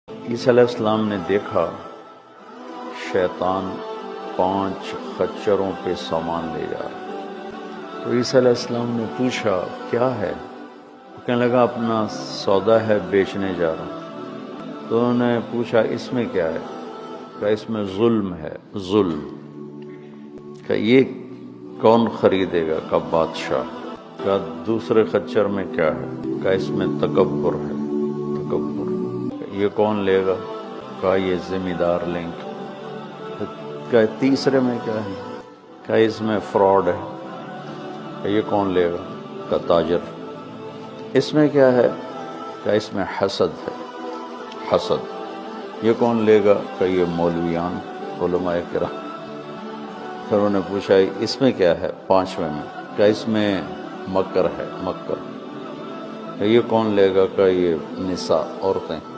ईसा अलैहिस्सलाम ने देखा शैतान 5 खच्चरों पे सामान ले जा रहा। तो ईसा अलैहिस्सलाम ने पूछा क्या है? तो कहने लगा अपना सौदा है बेचने जा रहा हूँ। तो उन्होंने पूछा इसमें क्या है? क्या इसमें जुल्म है, जुल्म। क्या ये कौन खरीदेगा? का बादशाह। का दूसरे खच्चर में क्या है? का इसमें तकब्बुर है, तकब्बुर। ये कौन लेगा? का ये जिम्मेदार लेंगे। क्या तीसरे में क्या है? क्या इसमें फ्रॉड है? क्या ये कौन लेगा? का ताजर। इसमें क्या है? क्या इसमें हसद है, हसद। ये कौन लेगा? का ये मौलवियान, उलमाए किराम। फिर उन्होंने पूछा इसमें क्या है? 5वें में क्या इसमें मकर है, मकर। ये कौन लेगा? का ये निसा, औरतें।